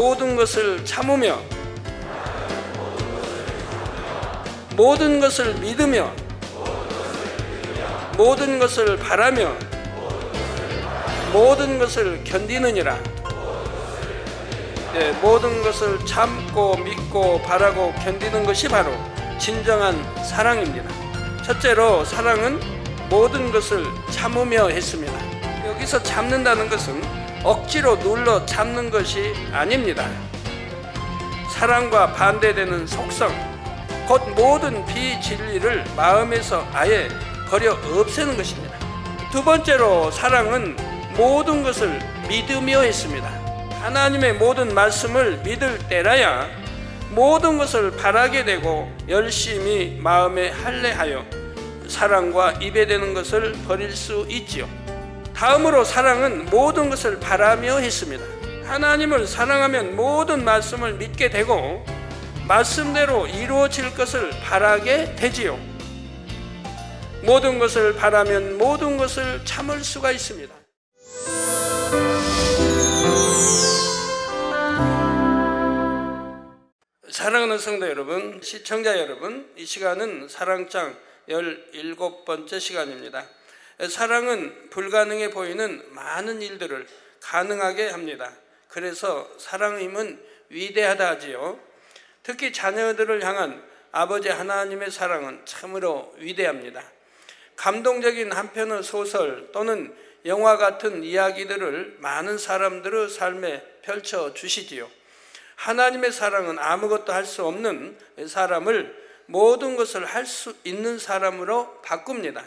모든 것을 참으며 모든 것을 믿으며 모든 것을 바라며 모든 것을 견디느니라. 모든 것을 참고 믿고 바라고 견디는 것이 바로 진정한 사랑입니다. 첫째로 사랑은 모든 것을 참으며 했습니다. 여기서 참는다는 것은 억지로 눌러 참는 것이 아닙니다. 사랑과 반대되는 속성, 곧 모든 비진리를 마음에서 아예 버려 없애는 것입니다. 두 번째로 사랑은 모든 것을 믿으며 했습니다. 하나님의 모든 말씀을 믿을 때라야 모든 것을 바라게 되고 열심히 마음에 할례하여 사랑과 이배되는 것을 버릴 수 있지요. 다음으로 사랑은 모든 것을 바라며 했습니다. 하나님을 사랑하면 모든 말씀을 믿게 되고 말씀대로 이루어질 것을 바라게 되지요. 모든 것을 바라면 모든 것을 참을 수가 있습니다. 사랑하는 성도 여러분, 시청자 여러분, 이 시간은 사랑장 17번째 시간입니다. 사랑은 불가능해 보이는 많은 일들을 가능하게 합니다. 그래서 사랑임은 위대하다 하지요. 특히 자녀들을 향한 아버지 하나님의 사랑은 참으로 위대합니다. 감동적인 한 편의 소설 또는 영화 같은 이야기들을 많은 사람들의 삶에 펼쳐주시지요. 하나님의 사랑은 아무것도 할 수 없는 사람을 모든 것을 할 수 있는 사람으로 바꿉니다.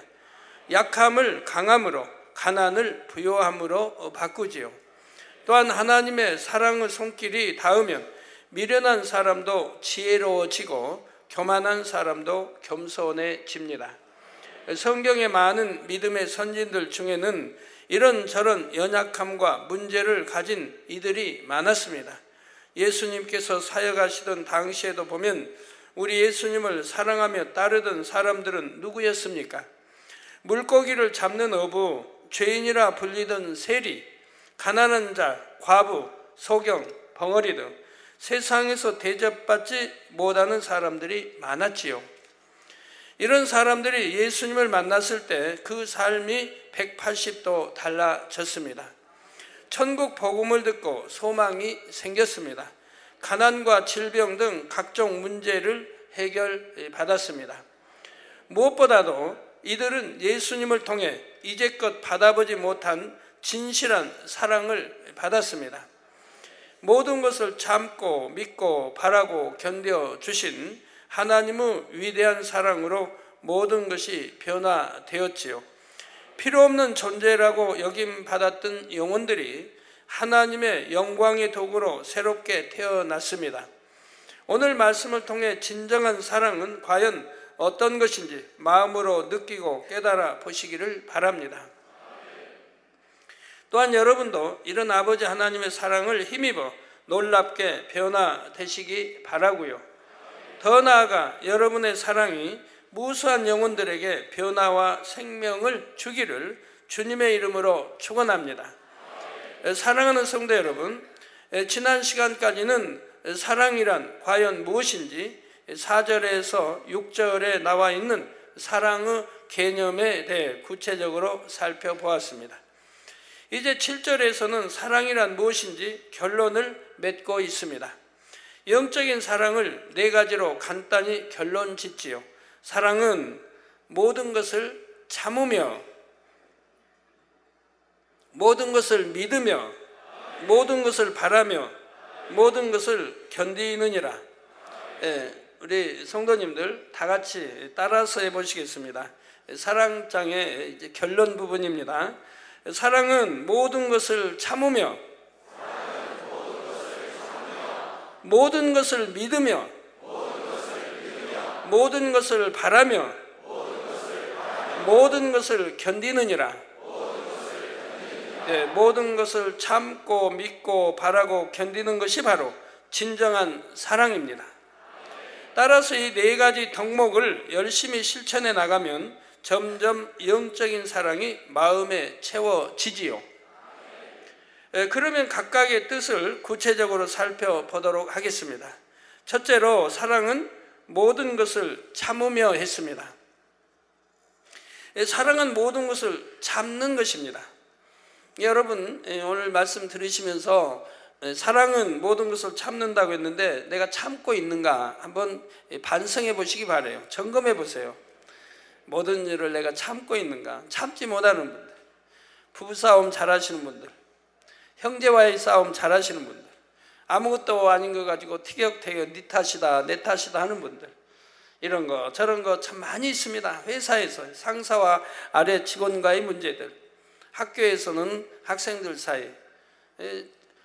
약함을 강함으로, 가난을 부요함으로 바꾸지요. 또한 하나님의 사랑의 손길이 닿으면 미련한 사람도 지혜로워지고 교만한 사람도 겸손해집니다. 성경의 많은 믿음의 선진들 중에는 이런저런 연약함과 문제를 가진 이들이 많았습니다. 예수님께서 사역하시던 당시에도 보면 우리 예수님을 사랑하며 따르던 사람들은 누구였습니까? 물고기를 잡는 어부, 죄인이라 불리던 세리, 가난한 자, 과부, 소경, 벙어리 등 세상에서 대접받지 못하는 사람들이 많았지요. 이런 사람들이 예수님을 만났을 때 그 삶이 180도 달라졌습니다. 천국 복음을 듣고 소망이 생겼습니다. 가난과 질병 등 각종 문제를 해결받았습니다. 무엇보다도 이들은 예수님을 통해 이제껏 받아보지 못한 진실한 사랑을 받았습니다. 모든 것을 참고 믿고 바라고 견뎌주신 하나님의 위대한 사랑으로 모든 것이 변화되었지요. 필요 없는 존재라고 여김받았던 영혼들이 하나님의 영광의 도구로 새롭게 태어났습니다. 오늘 말씀을 통해 진정한 사랑은 과연 어떤 것인지 마음으로 느끼고 깨달아 보시기를 바랍니다. 또한 여러분도 이런 아버지 하나님의 사랑을 힘입어 놀랍게 변화되시기 바라고요. 더 나아가 여러분의 사랑이 무수한 영혼들에게 변화와 생명을 주기를 주님의 이름으로 축원합니다. 사랑하는 성도 여러분, 지난 시간까지는 사랑이란 과연 무엇인지 4절에서 6절에 나와 있는 사랑의 개념에 대해 구체적으로 살펴보았습니다. 이제 7절에서는 사랑이란 무엇인지 결론을 맺고 있습니다. 영적인 사랑을 4가지로 간단히 결론 짓지요. 사랑은 모든 것을 참으며 모든 것을 믿으며 모든 것을 바라며 모든 것을 견디느니라. 우리 성도님들 다 같이 따라서 해보시겠습니다. 사랑장의 이제 결론 부분입니다. 사랑은 모든 것을 참으며 모든 것을 믿으며 모든 것을 바라며 모든 것을 견디느니라. 모든 것을 참고 믿고 바라고 견디는 것이 바로 진정한 사랑입니다. 따라서 이 4가지 덕목을 열심히 실천해 나가면 점점 영적인 사랑이 마음에 채워지지요. 그러면 각각의 뜻을 구체적으로 살펴보도록 하겠습니다. 첫째로 사랑은 모든 것을 참으며 했습니다. 사랑은 모든 것을 참는 것입니다. 여러분 오늘 말씀 들으시면서 사랑은 모든 것을 참는다고 했는데 내가 참고 있는가 한번 반성해 보시기 바라요. 점검해 보세요. 모든 일을 내가 참고 있는가. 참지 못하는 분들, 부부싸움 잘하시는 분들, 형제와의 싸움 잘하시는 분들, 아무것도 아닌 거 가지고 티격태격 네 탓이다 내 탓이다 하는 분들, 이런 거 저런 거 참 많이 있습니다. 회사에서 상사와 아래 직원과의 문제들, 학교에서는 학생들 사이,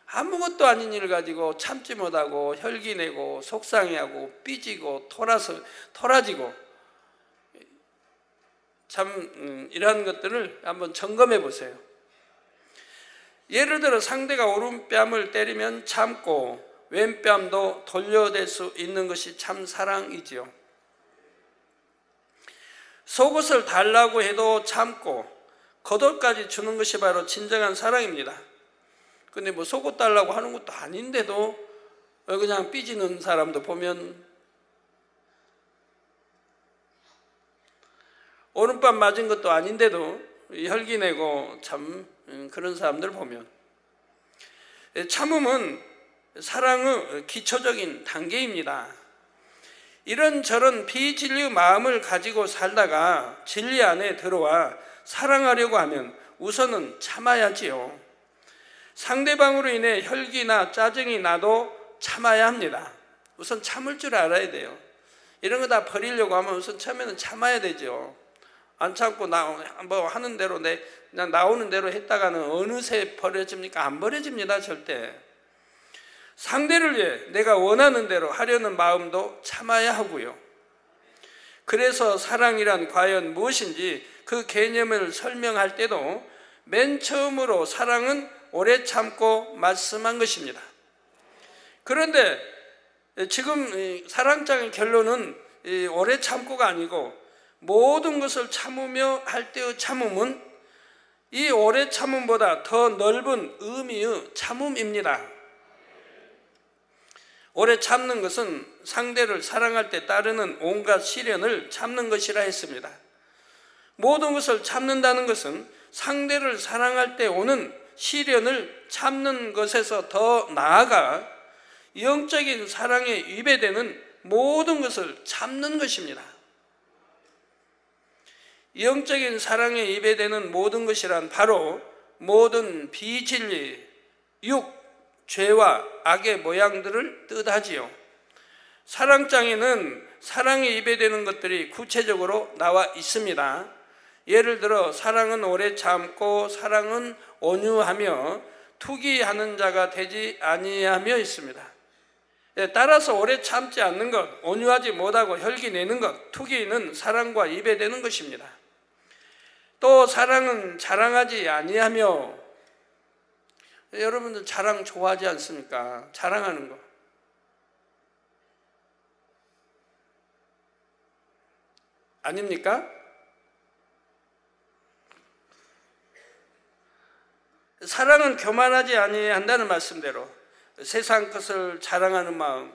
아무것도 아닌 일을 가지고 참지 못하고 혈기내고 속상해하고 삐지고 토라지고 참 이러한 것들을 한번 점검해 보세요. 예를 들어 상대가 오른뺨을 때리면 참고 왼뺨도 돌려댈 수 있는 것이 참 사랑이지요. 속옷을 달라고 해도 참고 겉옷까지 주는 것이 바로 진정한 사랑입니다. 근데 뭐 속옷 달라고 하는 것도 아닌데도 그냥 삐지는 사람도 보면, 오른밤 맞은 것도 아닌데도 혈기내고 참 그런 사람들 보면, 참음은 사랑의 기초적인 단계입니다. 이런저런 비진리의 마음을 가지고 살다가 진리 안에 들어와 사랑하려고 하면 우선은 참아야지요. 상대방으로 인해 혈기나 짜증이 나도 참아야 합니다. 우선 참을 줄 알아야 돼요. 이런 거 다 버리려고 하면 우선 처음에는 참아야 되죠. 안 참고 뭐 하는 대로 그냥 나오는 대로 했다가는 어느새 버려집니까? 안 버려집니다, 절대. 상대를 위해 내가 원하는 대로 하려는 마음도 참아야 하고요. 그래서 사랑이란 과연 무엇인지 그 개념을 설명할 때도 맨 처음으로 사랑은 오래 참고 말씀한 것입니다. 그런데 지금 사랑장의 결론은 오래 참고가 아니고 모든 것을 참으며 할 때의 참음은 이 오래 참음보다 더 넓은 의미의 참음입니다. 오래 참는 것은 상대를 사랑할 때 따르는 온갖 시련을 참는 것이라 했습니다. 모든 것을 참는다는 것은 상대를 사랑할 때 오는 시련을 참는 것에서 더 나아가 영적인 사랑에 위배되는 모든 것을 참는 것입니다. 영적인 사랑에 위배되는 모든 것이란 바로 모든 비진리, 육, 죄와 악의 모양들을 뜻하지요. 사랑장에는 사랑에 위배되는 것들이 구체적으로 나와 있습니다. 예를 들어 사랑은 오래 참고 사랑은 온유하며 투기하는 자가 되지 아니하며 있습니다. 따라서 오래 참지 않는 것, 온유하지 못하고 혈기내는 것, 투기는 사랑과 위배되는 것입니다. 또 사랑은 자랑하지 아니하며, 여러분들 자랑 좋아하지 않습니까? 자랑하는 거. 아닙니까? 사랑은 교만하지 아니한다는 말씀대로 세상 것을 자랑하는 마음,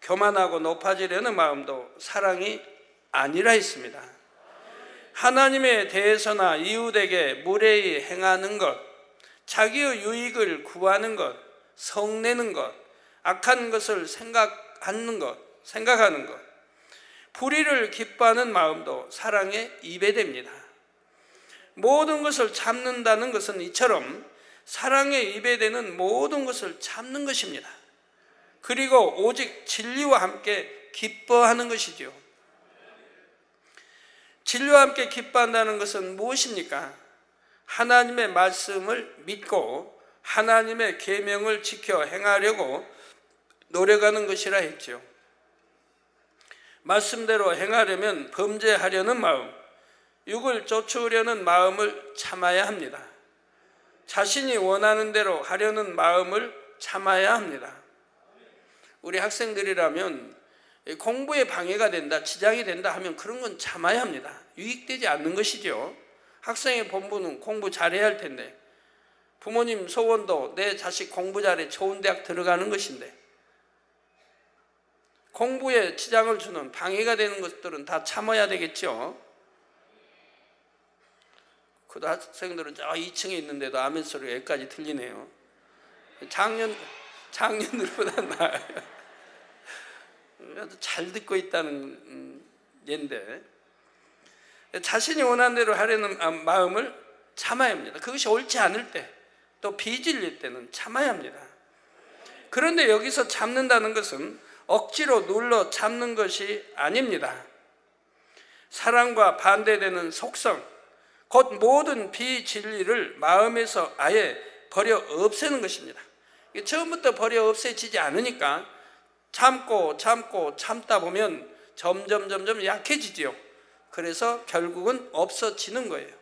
교만하고 높아지려는 마음도 사랑이 아니라 했습니다. 하나님에 대해서나 이웃에게 무례히 행하는 것, 자기의 유익을 구하는 것, 성내는 것, 악한 것을 생각하는 것, 불의를 기뻐하는 마음도 사랑에 위배됩니다. 모든 것을 참는다는 것은 이처럼 사랑에 위배되는 모든 것을 참는 것입니다. 그리고 오직 진리와 함께 기뻐하는 것이지요. 진리와 함께 기뻐한다는 것은 무엇입니까? 하나님의 말씀을 믿고 하나님의 계명을 지켜 행하려고 노력하는 것이라 했죠. 말씀대로 행하려면 범죄하려는 마음, 육을 쫓으려는 마음을 참아야 합니다. 자신이 원하는 대로 하려는 마음을 참아야 합니다. 우리 학생들이라면 공부에 방해가 된다, 지장이 된다 하면 그런 건 참아야 합니다. 유익되지 않는 것이죠. 학생의 본분은 공부 잘해야 할 텐데 부모님 소원도 내 자식 공부 잘해 좋은 대학 들어가는 것인데, 공부에 지장을 주는 방해가 되는 것들은 다 참아야 되겠죠. 고등학생들은 저 2층에 있는데도 아멘 소리가 여기까지 들리네요. 작년들보다 나아요. 잘 듣고 있다는 예인데, 자신이 원하는 대로 하려는 마음을 참아야 합니다. 그것이 옳지 않을 때, 또 비질릴 때는 참아야 합니다. 그런데 여기서 참는다는 것은 억지로 눌러 참는 것이 아닙니다. 사랑과 반대되는 속성, 곧 모든 비진리를 마음에서 아예 버려 없애는 것입니다. 처음부터 버려 없애지지 않으니까 참고 참다 보면 점점 약해지지요. 그래서 결국은 없어지는 거예요.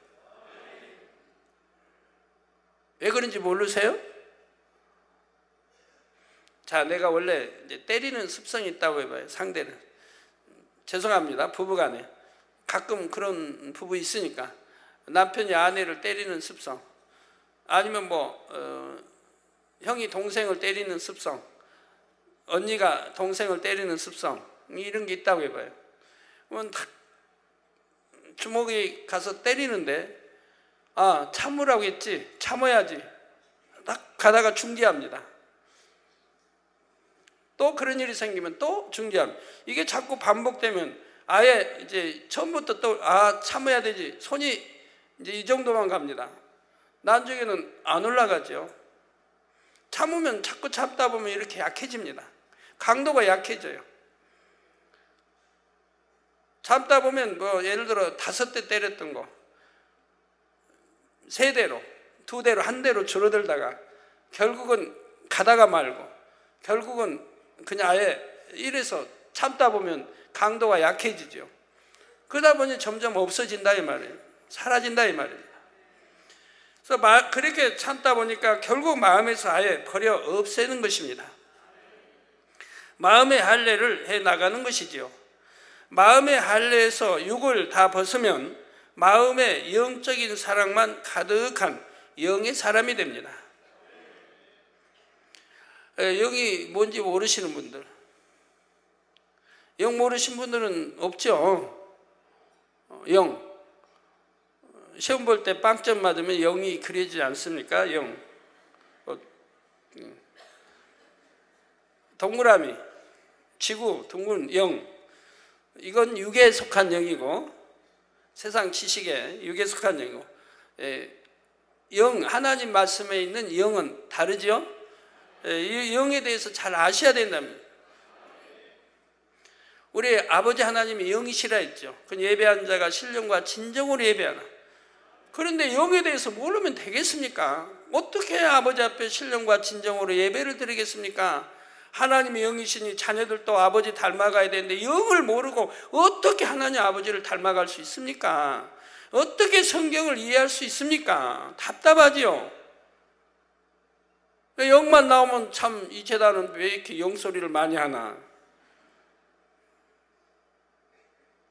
왜 그런지 모르세요? 자, 내가 원래 이제 때리는 습성이 있다고 해봐요. 상대를. 죄송합니다. 부부간에 가끔 그런 부부 있으니까 남편이 아내를 때리는 습성, 아니면 형이 동생을 때리는 습성, 언니가 동생을 때리는 습성, 이런 게 있다고 해봐요. 그러면 딱 주먹이 가서 때리는데, 참으라고 했지, 참아야지, 딱 가다가 중지합니다. 또 그런 일이 생기면 또 중지합니다. 이게 자꾸 반복되면 아예 이제 처음부터 또 참아야 되지, 손이 이제 이 정도만 갑니다. 나중에는 안 올라가죠. 참으면 자꾸 참다 보면 이렇게 약해집니다. 강도가 약해져요. 참다 보면 예를 들어 5대 때렸던 거 3대로, 2대로, 1대로 줄어들다가 결국은 가다가 말고, 결국은 그냥 아예 이래서 참다 보면 강도가 약해지죠. 그러다 보니 점점 없어진다 이 말이에요. 사라진다 이 말입니다. 그래서 그렇게 참다 보니까 결국 마음에서 아예 버려 없애는 것입니다. 마음의 할례를 해 나가는 것이지요. 마음의 할례에서 육을 다 벗으면 마음의 영적인 사랑만 가득한 영의 사람이 됩니다. 영이 뭔지 모르시는 분들, 영 모르신 분들은 없죠. 영, 시험 볼 때 빵점 맞으면 영이 그려지지 않습니까? 영. 동그라미, 지구, 둥근 영, 이건 육에 속한 영이고, 세상 지식에 육에 속한 영이고, 영, 하나님 말씀에 있는 영은 다르죠? 이 영에 대해서 잘 아셔야 된답니다. 우리 아버지 하나님이 영이시라 했죠. 그 예배하는 자가 신령과 진정으로 예배하라. 그런데 영에 대해서 모르면 되겠습니까? 어떻게 아버지 앞에 신령과 진정으로 예배를 드리겠습니까? 하나님이 영이시니 자녀들도 아버지 닮아가야 되는데 영을 모르고 어떻게 하나님 아버지를 닮아갈 수 있습니까? 어떻게 성경을 이해할 수 있습니까? 답답하지요. 영만 나오면 참 이 제단은 왜 이렇게 영소리를 많이 하나?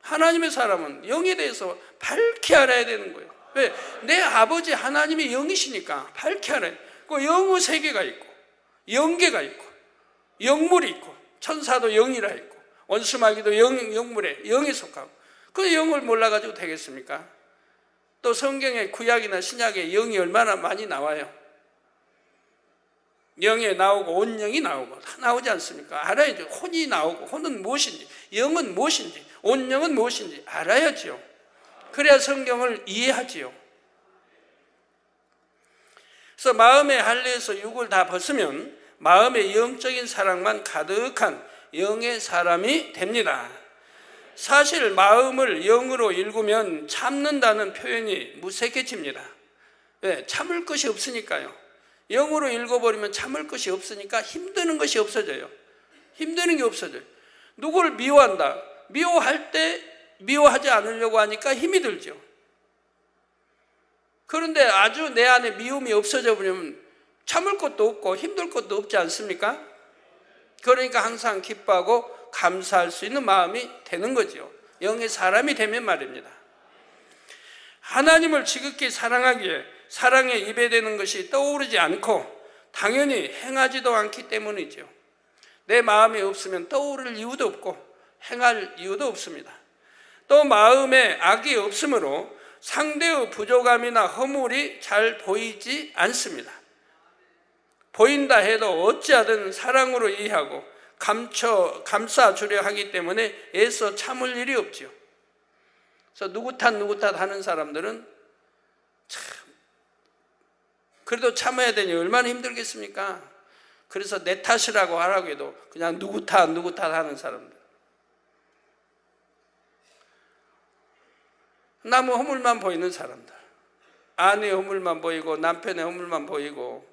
하나님의 사람은 영에 대해서 밝히 알아야 되는 거예요. 왜? 내 아버지 하나님이 영이시니까 밝히 알아야 돼요. 그 영의 세계가 있고, 영계가 있고, 영물이 있고, 천사도 영이라 있고, 원수마귀도 영물에 영에 속하고, 그 영을 몰라가지고 되겠습니까? 또 성경의 구약이나 신약에 영이 얼마나 많이 나와요. 영에 나오고 온영이 나오고 다 나오지 않습니까? 알아야죠. 혼이 나오고, 혼은 무엇인지, 영은 무엇인지, 온영은 무엇인지 알아야죠. 그래야 성경을 이해하지요. 그래서 마음의 할례에서 육을 다 벗으면 마음의 영적인 사랑만 가득한 영의 사람이 됩니다. 사실 마음을 영으로 읽으면 참는다는 표현이 무색해집니다. 왜? 참을 것이 없으니까요. 영으로 읽어버리면 참을 것이 없으니까 힘드는 것이 없어져요. 힘드는 게 없어져요. 누구를 미워한다. 미워할 때 미워하지 않으려고 하니까 힘이 들죠. 그런데 아주 내 안에 미움이 없어져 버리면 참을 것도 없고 힘들 것도 없지 않습니까? 그러니까 항상 기뻐하고 감사할 수 있는 마음이 되는 거죠. 영의 사람이 되면 말입니다. 하나님을 지극히 사랑하기에 사랑에 입에 대는 것이 떠오르지 않고 당연히 행하지도 않기 때문이죠. 내 마음이 없으면 떠오를 이유도 없고 행할 이유도 없습니다. 또 마음에 악이 없으므로 상대의 부족함이나 허물이 잘 보이지 않습니다. 보인다 해도 어찌하든 사랑으로 이해하고 감싸주려 하기 때문에 애써 참을 일이 없지요. 그래서 누구 탓 하는 사람들은 참 그래도 참아야 되니 얼마나 힘들겠습니까? 그래서 내 탓이라고 하라고 해도 그냥 누구 탓 하는 사람들. 남의 허물만 보이는 사람들, 아내의 허물만 보이고 남편의 허물만 보이고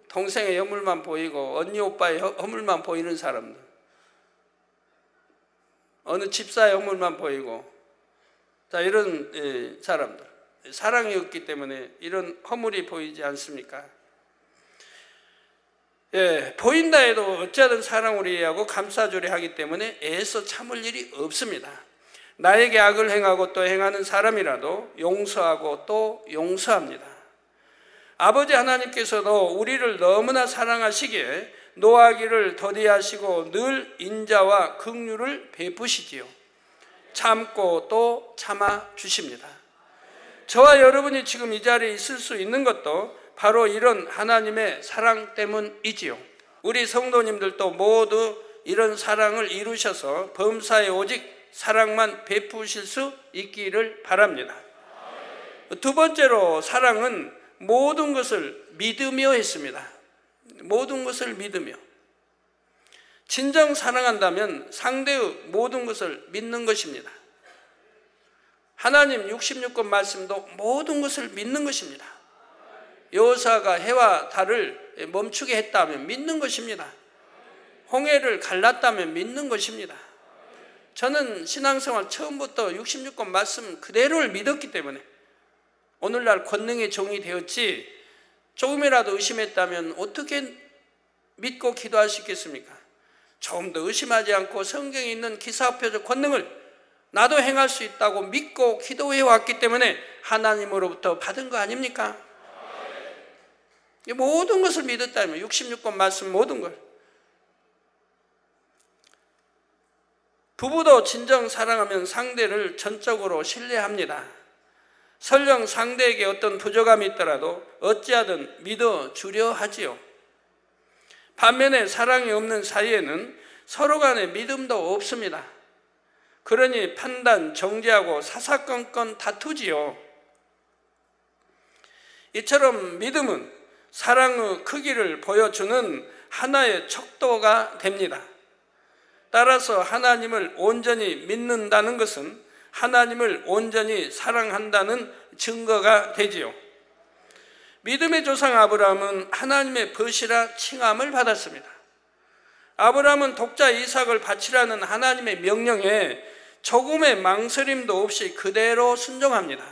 동생의 허물만 보이고 언니 오빠의 허물만 보이는 사람들, 어느 집사의 허물만 보이고, 자, 이런 사람들, 사랑이 없기 때문에 이런 허물이 보이지 않습니까? 예, 보인다 해도 어찌하든 사랑으로 이해하고 감싸주려 하기 때문에 애써 참을 일이 없습니다. 나에게 악을 행하고 또 행하는 사람이라도 용서하고 또 용서합니다. 아버지 하나님께서도 우리를 너무나 사랑하시기에 노하기를 더디하시고 늘 인자와 긍휼을 베푸시지요. 참고 또 참아 주십니다. 저와 여러분이 지금 이 자리에 있을 수 있는 것도 바로 이런 하나님의 사랑 때문이지요. 우리 성도님들도 모두 이런 사랑을 이루셔서 범사에 오직 사랑만 베푸실 수 있기를 바랍니다. 두 번째로 사랑은 모든 것을 믿으며 했습니다. 모든 것을 믿으며. 진정 사랑한다면 상대의 모든 것을 믿는 것입니다. 하나님 66권 말씀도 모든 것을 믿는 것입니다. 여호수아가 해와 달을 멈추게 했다면 믿는 것입니다. 홍해를 갈랐다면 믿는 것입니다. 저는 신앙생활 처음부터 66권 말씀 그대로를 믿었기 때문에 오늘날 권능의 종이 되었지, 조금이라도 의심했다면 어떻게 믿고 기도할 수 있겠습니까? 조금 더 의심하지 않고 성경에 있는 기사표적 권능을 나도 행할 수 있다고 믿고 기도해 왔기 때문에 하나님으로부터 받은 거 아닙니까? 모든 것을 믿었다면 66권 말씀 모든 걸. 부부도 진정 사랑하면 상대를 전적으로 신뢰합니다. 설령 상대에게 어떤 부족함이 있더라도 어찌하든 믿어주려 하지요. 반면에 사랑이 없는 사이에는 서로 간에 믿음도 없습니다. 그러니 판단, 정죄하고 사사건건 다투지요. 이처럼 믿음은 사랑의 크기를 보여주는 하나의 척도가 됩니다. 따라서 하나님을 온전히 믿는다는 것은 하나님을 온전히 사랑한다는 증거가 되지요. 믿음의 조상 아브라함은 하나님의 벗이라 칭함을 받았습니다. 아브라함은 독자 이삭을 바치라는 하나님의 명령에 조금의 망설임도 없이 그대로 순종합니다.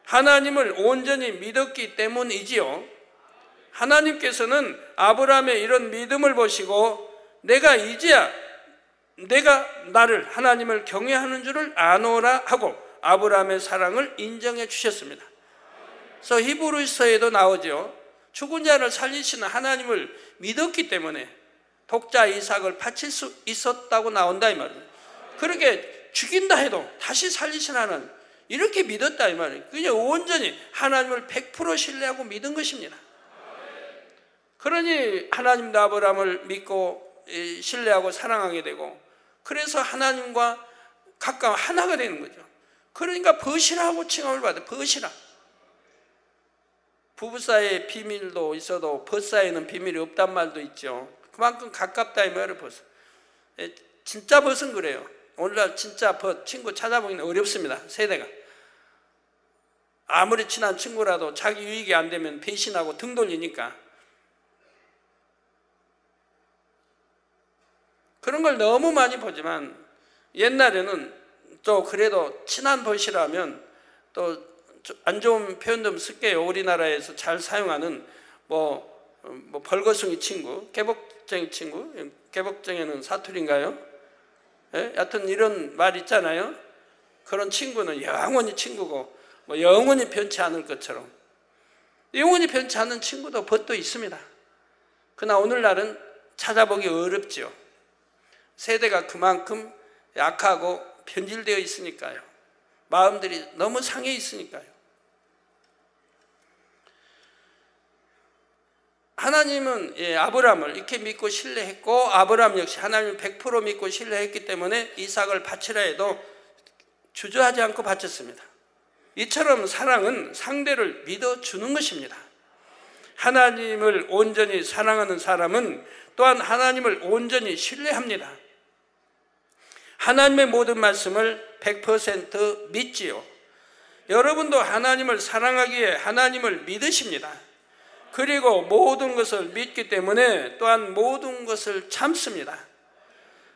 하나님을 온전히 믿었기 때문이지요. 하나님께서는 아브라함의 이런 믿음을 보시고 내가 이제야 내가 나를 하나님을 경외하는 줄을 아노라 하고 아브라함의 사랑을 인정해 주셨습니다. 그래서 히브리서에도 나오죠. 죽은 자를 살리시는 하나님을 믿었기 때문에 독자 이삭을 바칠 수 있었다고 나온다 이 말이에요. 그렇게 죽인다 해도 다시 살리시는 하나님, 이렇게 믿었다 이 말이에요. 그냥 온전히 하나님을 100% 신뢰하고 믿은 것입니다. 그러니 하나님도 아브라함을 믿고 신뢰하고 사랑하게 되고, 그래서 하나님과 가까워 하나가 되는 거죠. 그러니까 벗이라고 칭함을 받아요. 벗이라. 부부 사이에 비밀도 있어도 벗 사이에는 비밀이 없단 말도 있죠. 그만큼 가깝다 이 말을 벗. 진짜 벗은 그래요. 오늘날 진짜 벗 친구 찾아보기는 어렵습니다. 세대가. 아무리 친한 친구라도 자기 유익이 안 되면 배신하고 등 돌리니까. 그런 걸 너무 많이 보지만 옛날에는 또 그래도 친한 벗이라면 또 안 좋은 표현도 쓸게요. 우리나라에서 잘 사용하는 벌거숭이 친구, 개복쟁이 친구, 개복쟁이는 사투리인가요? 예? 여하튼 이런 말 있잖아요. 그런 친구는 영원히 친구고 뭐 영원히 변치 않을 것처럼. 영원히 변치 않는 친구도 벗도 있습니다. 그러나 오늘날은 찾아보기 어렵죠. 세대가 그만큼 약하고 변질되어 있으니까요. 마음들이 너무 상해 있으니까요. 하나님은 아브라함을 이렇게 믿고 신뢰했고, 아브라함 역시 하나님을 100% 믿고 신뢰했기 때문에 이삭을 바치라 해도 주저하지 않고 바쳤습니다. 이처럼 사랑은 상대를 믿어주는 것입니다. 하나님을 온전히 사랑하는 사람은 또한 하나님을 온전히 신뢰합니다. 하나님의 모든 말씀을 100% 믿지요. 여러분도 하나님을 사랑하기에 하나님을 믿으십니다. 그리고 모든 것을 믿기 때문에 또한 모든 것을 참습니다.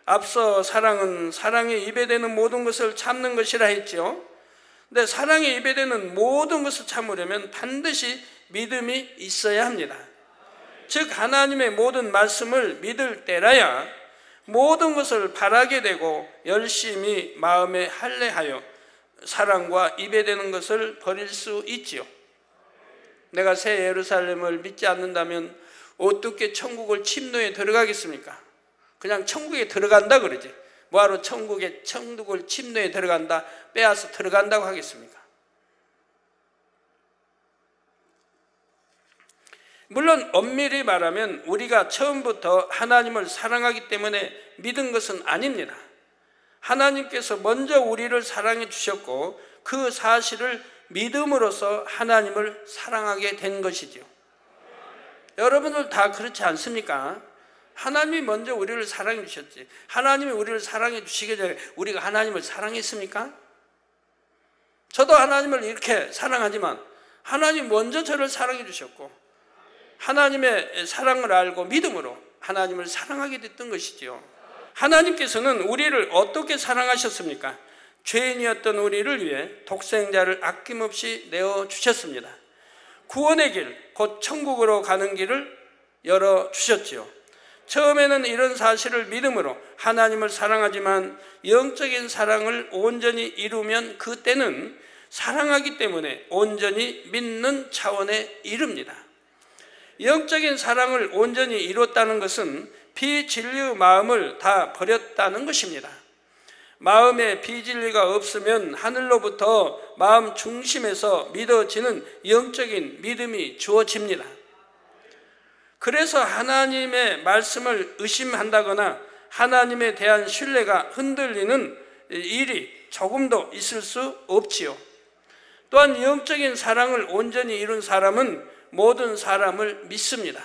앞서 사랑은 사랑에 입에 대는 모든 것을 참는 것이라 했죠. 근데 사랑에 입에 대는 모든 것을 참으려면 반드시 믿음이 있어야 합니다. 즉 하나님의 모든 말씀을 믿을 때라야 모든 것을 바라게 되고 열심히 마음에 할례하여 사랑과 입에 대는 것을 버릴 수 있지요. 내가 새 예루살렘을 믿지 않는다면 어떻게 천국을 침노에 들어가겠습니까? 그냥 천국에 들어간다 그러지. 뭐하러 천국을 침노에 들어간다, 빼앗아 들어간다고 하겠습니까? 물론 엄밀히 말하면 우리가 처음부터 하나님을 사랑하기 때문에 믿은 것은 아닙니다. 하나님께서 먼저 우리를 사랑해 주셨고 그 사실을 믿음으로써 하나님을 사랑하게 된 것이죠. 여러분들 다 그렇지 않습니까? 하나님이 먼저 우리를 사랑해 주셨지. 하나님이 우리를 사랑해 주시기 전에 우리가 하나님을 사랑했습니까? 저도 하나님을 이렇게 사랑하지만 하나님 먼저 저를 사랑해 주셨고 하나님의 사랑을 알고 믿음으로 하나님을 사랑하게 됐던 것이지요. 하나님께서는 우리를 어떻게 사랑하셨습니까? 죄인이었던 우리를 위해 독생자를 아낌없이 내어주셨습니다. 구원의 길, 곧 천국으로 가는 길을 열어주셨지요. 처음에는 이런 사실을 믿음으로 하나님을 사랑하지만 영적인 사랑을 온전히 이루면 그때는 사랑하기 때문에 온전히 믿는 차원에 이릅니다. 영적인 사랑을 온전히 이뤘다는 것은 비진리의 마음을 다 버렸다는 것입니다. 마음에 비진리가 없으면 하늘로부터 마음 중심에서 믿어지는 영적인 믿음이 주어집니다. 그래서 하나님의 말씀을 의심한다거나 하나님에 대한 신뢰가 흔들리는 일이 조금도 있을 수 없지요. 또한 영적인 사랑을 온전히 이룬 사람은 모든 사람을 믿습니다.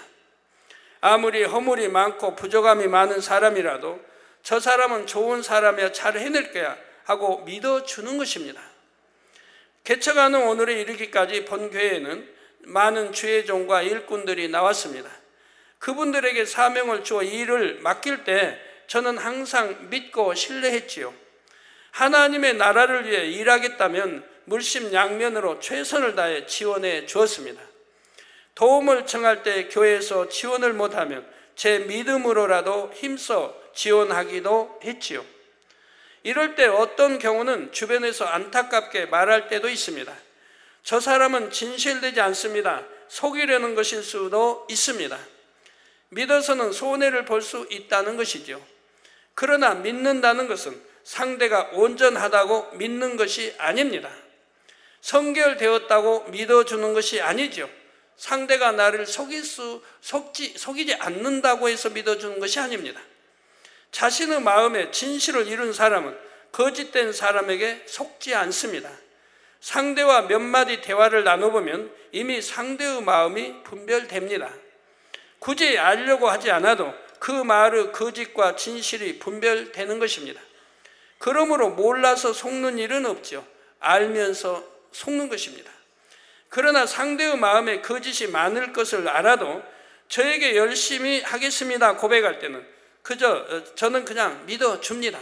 아무리 허물이 많고 부족함이 많은 사람이라도 저 사람은 좋은 사람이야 잘 해낼 거야 하고 믿어주는 것입니다. 개척하는 오늘에 이르기까지 본 교회에는 많은 주의 종과 일꾼들이 나왔습니다. 그분들에게 사명을 주어 일을 맡길 때 저는 항상 믿고 신뢰했지요. 하나님의 나라를 위해 일하겠다면 물심양면으로 최선을 다해 지원해 주었습니다. 도움을 청할 때 교회에서 지원을 못하면 제 믿음으로라도 힘써 지원하기도 했지요. 이럴 때 어떤 경우는 주변에서 안타깝게 말할 때도 있습니다. 저 사람은 진실되지 않습니다. 속이려는 것일 수도 있습니다. 믿어서는 손해를 볼 수 있다는 것이죠. 그러나 믿는다는 것은 상대가 온전하다고 믿는 것이 아닙니다. 성결되었다고 믿어주는 것이 아니죠. 상대가 나를 속이지 않는다고 해서 믿어주는 것이 아닙니다. 자신의 마음에 진실을 이룬 사람은 거짓된 사람에게 속지 않습니다. 상대와 몇 마디 대화를 나눠보면 이미 상대의 마음이 분별됩니다. 굳이 알려고 하지 않아도 그 말의 거짓과 진실이 분별되는 것입니다. 그러므로 몰라서 속는 일은 없죠. 알면서 속는 것입니다. 그러나 상대의 마음에 거짓이 많을 것을 알아도 저에게 열심히 하겠습니다 고백할 때는 저는 그냥 믿어줍니다.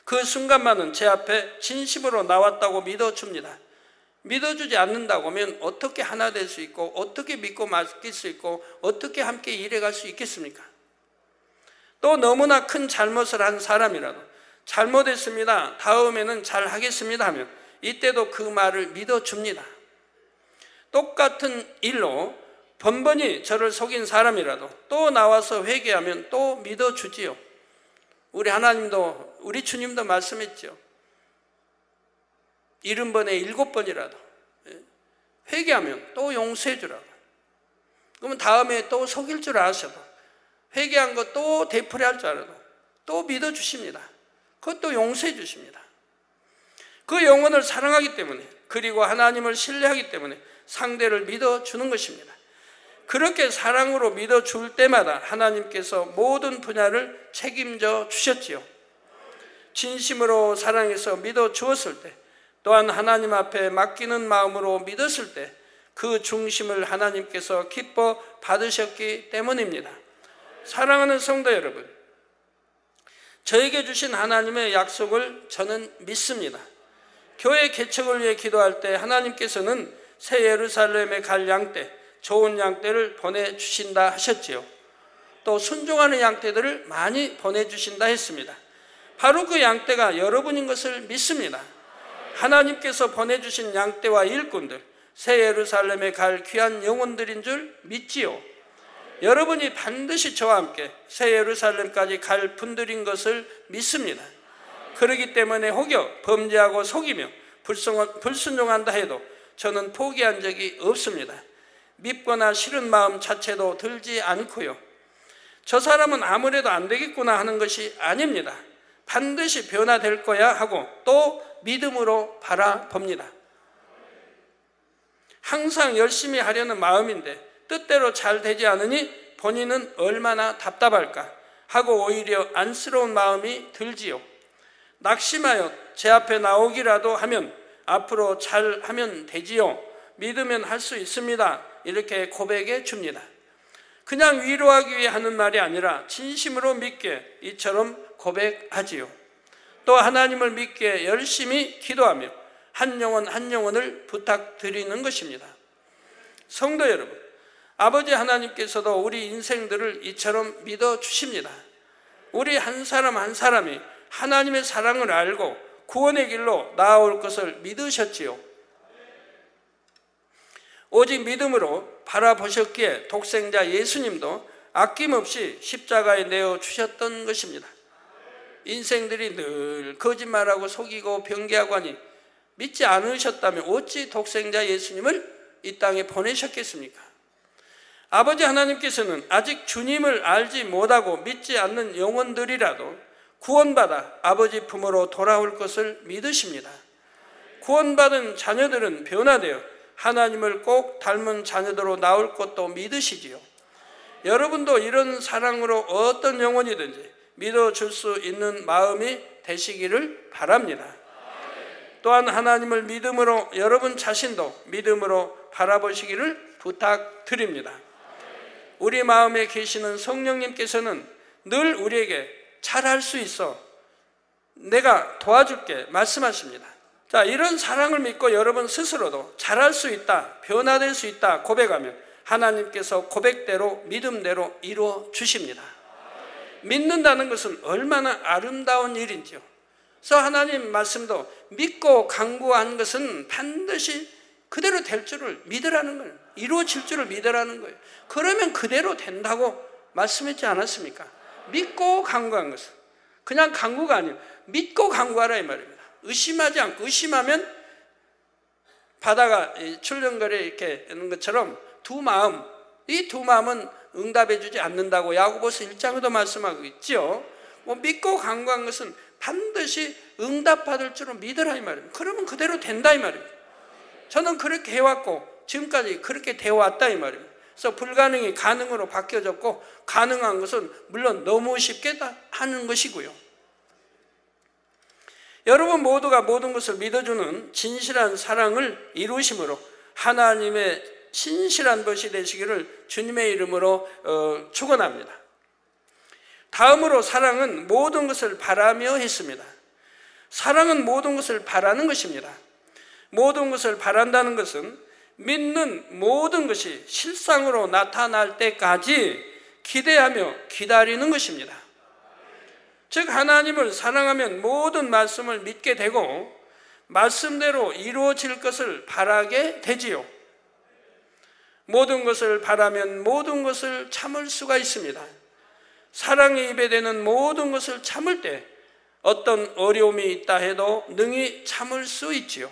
그 순간만은 제 앞에 진심으로 나왔다고 믿어줍니다. 믿어주지 않는다고 하면 어떻게 하나 될 수 있고 어떻게 믿고 맡길 수 있고 어떻게 함께 일해갈 수 있겠습니까? 또 너무나 큰 잘못을 한 사람이라도 잘못했습니다, 다음에는 잘 하겠습니다 하면 이때도 그 말을 믿어줍니다. 똑같은 일로 번번이 저를 속인 사람이라도 또 나와서 회개하면 또 믿어주지요. 우리 하나님도, 우리 주님도 말씀했죠. 70번에 7번이라도 회개하면 또 용서해 주라고. 그러면 다음에 또 속일 줄 아셔도, 회개한 거 또 되풀이할 줄 알아도 또 믿어주십니다. 그것도 용서해 주십니다. 그 영혼을 사랑하기 때문에, 그리고 하나님을 신뢰하기 때문에 상대를 믿어주는 것입니다. 그렇게 사랑으로 믿어줄 때마다 하나님께서 모든 분야를 책임져 주셨지요. 진심으로 사랑해서 믿어주었을 때, 또한 하나님 앞에 맡기는 마음으로 믿었을 때 그 중심을 하나님께서 기뻐 받으셨기 때문입니다. 사랑하는 성도 여러분, 저에게 주신 하나님의 약속을 저는 믿습니다. 교회 개척을 위해 기도할 때 하나님께서는 새 예루살렘에 갈 양떼, 좋은 양떼를 보내주신다 하셨지요. 또 순종하는 양떼들을 많이 보내주신다 했습니다. 바로 그 양떼가 여러분인 것을 믿습니다. 하나님께서 보내주신 양떼와 일꾼들, 새 예루살렘에 갈 귀한 영혼들인 줄 믿지요. 여러분이 반드시 저와 함께 새 예루살렘까지 갈 분들인 것을 믿습니다. 그렇기 때문에 혹여 범죄하고 속이며 불순종한다 해도 저는 포기한 적이 없습니다. 밉거나 싫은 마음 자체도 들지 않고요. 저 사람은 아무래도 안 되겠구나 하는 것이 아닙니다. 반드시 변화될 거야 하고 또 믿음으로 바라봅니다. 항상 열심히 하려는 마음인데 뜻대로 잘 되지 않으니 본인은 얼마나 답답할까 하고 오히려 안쓰러운 마음이 들지요. 낙심하여 제 앞에 나오기라도 하면 앞으로 잘 하면 되지요. 믿으면 할 수 있습니다. 이렇게 고백해 줍니다. 그냥 위로하기 위해 하는 말이 아니라 진심으로 믿게 이처럼 고백하지요. 또 하나님을 믿기에 열심히 기도하며 한 영혼 한 영혼을 부탁드리는 것입니다. 성도 여러분, 아버지 하나님께서도 우리 인생들을 이처럼 믿어주십니다. 우리 한 사람 한 사람이 하나님의 사랑을 알고 구원의 길로 나아올 것을 믿으셨지요. 오직 믿음으로 바라보셨기에 독생자 예수님도 아낌없이 십자가에 내어주셨던 것입니다. 인생들이 늘 거짓말하고 속이고 변개하고 하니 믿지 않으셨다면 어찌 독생자 예수님을 이 땅에 보내셨겠습니까? 아버지 하나님께서는 아직 주님을 알지 못하고 믿지 않는 영혼들이라도 구원받아 아버지 품으로 돌아올 것을 믿으십니다. 구원받은 자녀들은 변화되어 하나님을 꼭 닮은 자녀들로 나올 것도 믿으시지요. 여러분도 이런 사랑으로 어떤 영혼이든지 믿어줄 수 있는 마음이 되시기를 바랍니다. 또한 하나님을 믿음으로 여러분 자신도 믿음으로 바라보시기를 부탁드립니다. 우리 마음에 계시는 성령님께서는 늘 우리에게 잘할 수 있어, 내가 도와줄게 말씀하십니다. 자, 이런 사랑을 믿고 여러분 스스로도 잘할 수 있다, 변화될 수 있다 고백하면 하나님께서 고백대로 믿음대로 이루어 주십니다. 믿는다는 것은 얼마나 아름다운 일인지요. 그래서 하나님 말씀도 믿고 간구한 것은 반드시 그대로 될 줄을 믿으라는 거예요. 이루어질 줄을 믿으라는 거예요. 그러면 그대로 된다고 말씀했지 않았습니까? 믿고 간구한 것은 그냥 간구가 아니에요. 믿고 간구하라 이 말입니다. 의심하지 않고, 의심하면 바다가 출렁거려 이렇게 있는 것처럼 두 마음, 이 두 마음은 응답해 주지 않는다고 야고보서 1장에도 말씀하고 있죠. 믿고 간구한 것은 반드시 응답받을 줄을 믿으라 이 말입니다. 그러면 그대로 된다 이 말입니다. 저는 그렇게 해왔고 지금까지 그렇게 되어왔다 이 말입니다. 그래서 불가능이 가능으로 바뀌어졌고 가능한 것은 물론 너무 쉽게 하는 것이고요. 여러분 모두가 모든 것을 믿어주는 진실한 사랑을 이루심으로 하나님의 신실한 것이 되시기를 주님의 이름으로 축원합니다. 다음으로 사랑은 모든 것을 바라며 했습니다. 사랑은 모든 것을 바라는 것입니다. 모든 것을 바란다는 것은 믿는 모든 것이 실상으로 나타날 때까지 기대하며 기다리는 것입니다. 즉 하나님을 사랑하면 모든 말씀을 믿게 되고 말씀대로 이루어질 것을 바라게 되지요. 모든 것을 바라면 모든 것을 참을 수가 있습니다. 사랑의 입에 대는 모든 것을 참을 때 어떤 어려움이 있다 해도 능히 참을 수 있지요.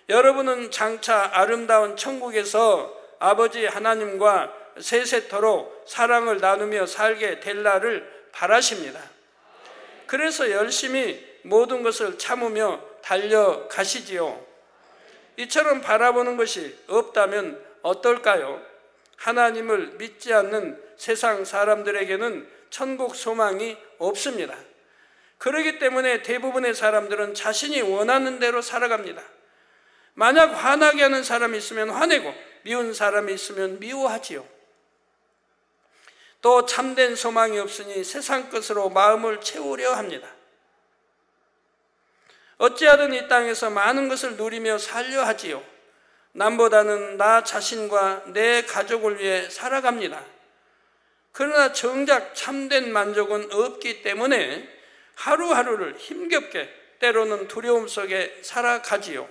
여러분은 장차 아름다운 천국에서 아버지 하나님과 세세토록 사랑을 나누며 살게 될 날을 바라십니다. 그래서 열심히 모든 것을 참으며 달려가시지요. 이처럼 바라보는 것이 없다면 어떨까요? 하나님을 믿지 않는 세상 사람들에게는 천국 소망이 없습니다. 그렇기 때문에 대부분의 사람들은 자신이 원하는 대로 살아갑니다. 만약 화나게 하는 사람이 있으면 화내고 미운 사람이 있으면 미워하지요. 또 참된 소망이 없으니 세상 것으로 마음을 채우려 합니다. 어찌하든 이 땅에서 많은 것을 누리며 살려 하지요. 남보다는 나 자신과 내 가족을 위해 살아갑니다. 그러나 정작 참된 만족은 없기 때문에 하루하루를 힘겹게 때로는 두려움 속에 살아가지요.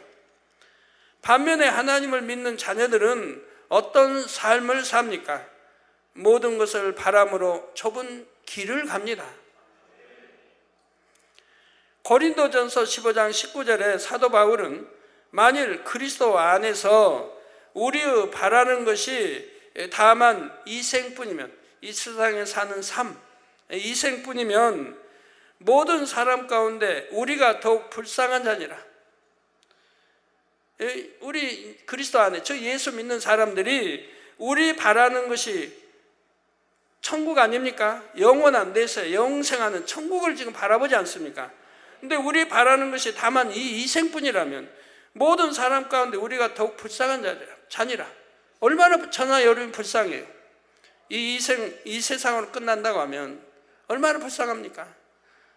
반면에 하나님을 믿는 자녀들은 어떤 삶을 삽니까? 모든 것을 바람으로 좁은 길을 갑니다. 고린도전서 15장 19절에 사도 바울은 만일 그리스도 안에서 우리의 바라는 것이 다만 이생뿐이면, 이 세상에 사는 삶, 이생뿐이면 모든 사람 가운데 우리가 더욱 불쌍한 자니라. 우리 그리스도 안에, 저 예수 믿는 사람들이 우리 바라는 것이 천국 아닙니까? 영원한 데서 영생하는 천국을 지금 바라보지 않습니까? 근데 우리 바라는 것이 다만 이 이생뿐이라면 모든 사람 가운데 우리가 더욱 불쌍한 자니라. 얼마나 저나 여러분이 불쌍해요. 이 세상으로 끝난다고 하면 얼마나 불쌍합니까?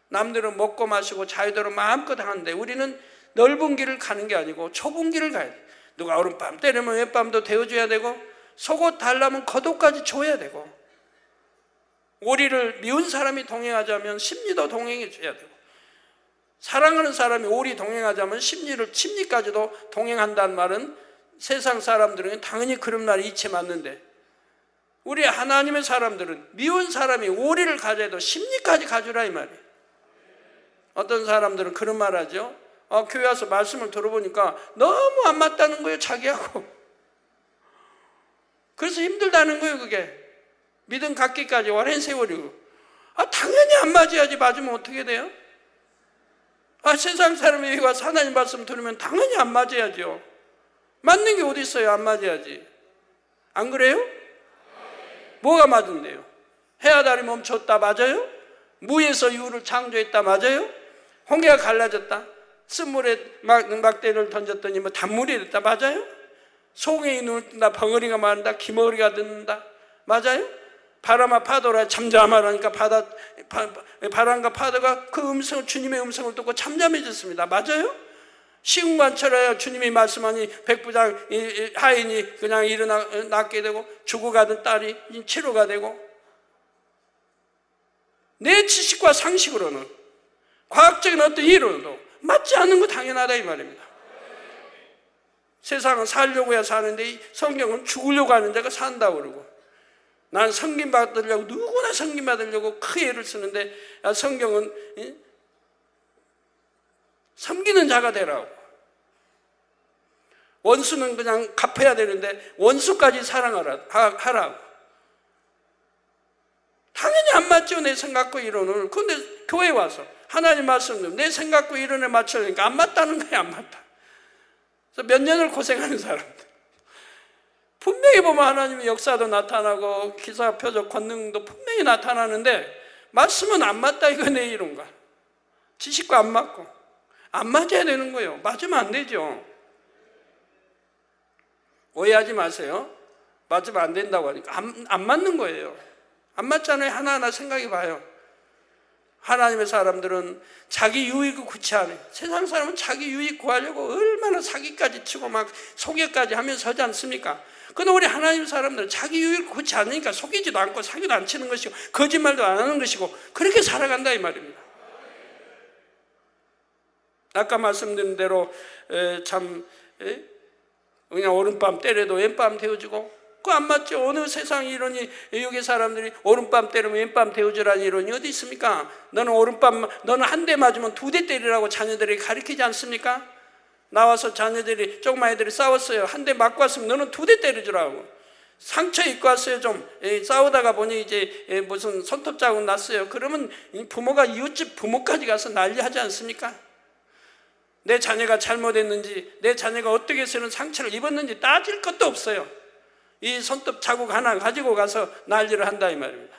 남들은 먹고 마시고 자유대로 마음껏 하는데 우리는 넓은 길을 가는 게 아니고 좁은 길을 가야 돼. 누가 오른밤 때리면 왼밤도 데워줘야 되고 속옷 달라면 겉옷까지 줘야 되고 오리를 미운 사람이 동행하자면 심리도 동행해 줘야 되고 사랑하는 사람이 오리 동행하자면 심리까지도 동행한다는 말은 세상 사람들은 당연히 그런 말이 이치 맞는데 우리 하나님의 사람들은 미운 사람이 오리를 가져도 심리까지 가주라 이 말이에요. 어떤 사람들은 그런 말 하죠. 교회 와서 말씀을 들어보니까 너무 안 맞다는 거예요, 자기하고. 그래서 힘들다는 거예요, 그게. 믿음 갖기까지 오랜 세월이고. 당연히 안 맞아야지. 맞으면 어떻게 돼요? 세상 사람이 여기 와서 하나님 말씀 들으면 당연히 안 맞아야죠. 맞는 게 어디 있어요? 안 맞아야지. 안 그래요? 뭐가 맞은데요? 해와 달이 멈췄다 맞아요? 무에서 유를 창조했다 맞아요? 홍해가 갈라졌다? 쓴물에 막대를 던졌더니 단물이 됐다 맞아요? 송이 눈을 뜬다, 벙어리가 마른다, 기머리가 듣는다 맞아요? 바람아 파도라 잠잠하라니까 바람과 파도가 그 음성, 주님의 음성을 듣고 잠잠해졌습니다. 맞아요? 시궁만처럼 주님이 말씀하니 백부장 하인이 그냥 일어나게 되고 죽어가던 딸이 치료가 되고 내 지식과 상식으로는 과학적인 어떤 이론도 맞지 않는 거 당연하다 이 말입니다. 세상은 살려고 해야 사는데 성경은 죽으려고 하는 자가 산다고 그러고 난 섬김 받으려고 누구나 섬김 받으려고 큰 애를 쓰는데 성경은 섬기는 자가 되라고. 원수는 그냥 갚아야 되는데 원수까지 사랑하라고. 당연히 안 맞죠, 내 생각과 이론을. 그런데 교회 와서 하나님 말씀 내 생각과 이론에 맞추려니까 안 맞다는 거야, 안 맞다. 그래서 몇 년을 고생하는 사람들. 분명히 보면 하나님의 역사도 나타나고 기사, 표적, 권능도 분명히 나타나는데 말씀은 안 맞다, 이거 내 이론과. 지식과 안 맞고. 안 맞아야 되는 거예요. 맞으면 안 되죠. 오해하지 마세요. 맞으면 안 된다고 하니까 안 맞는 거예요. 안 맞잖아요. 하나하나 생각해 봐요. 하나님의 사람들은 자기 유익을 구치 안 해요. 세상 사람은 자기 유익 구하려고 얼마나 사기까지 치고 막 속여까지 하면서 하지 않습니까? 그런데 우리 하나님 사람들은 자기 유익을 구치 않으니까 속이지도 않고 사기도 안 치는 것이고 거짓말도 안 하는 것이고 그렇게 살아간다 이 말입니다. 아까 말씀드린 대로 참 그냥 오른밤 때려도 왼밤 데워지고, 그거 안 맞죠? 어느 세상 이론이, 여기 사람들이 오른밤 때리면 왼밤 데워주라는 이론이 어디 있습니까? 너는 너는 한 대 맞으면 2대 때리라고 자녀들이 가르치지 않습니까? 나와서 자녀들이, 조그만 애들이 싸웠어요. 한 대 맞고 왔으면 너는 2대 때려주라고. 상처 입고 왔어요. 좀 싸우다가 보니 이제 무슨 손톱 자국 났어요. 그러면 부모가 이웃집 부모까지 가서 난리하지 않습니까? 내 자녀가 잘못했는지, 내 자녀가 어떻게 해서는 상처를 입었는지 따질 것도 없어요. 이 손톱 자국 하나 가지고 가서 난리를 한다 이 말입니다.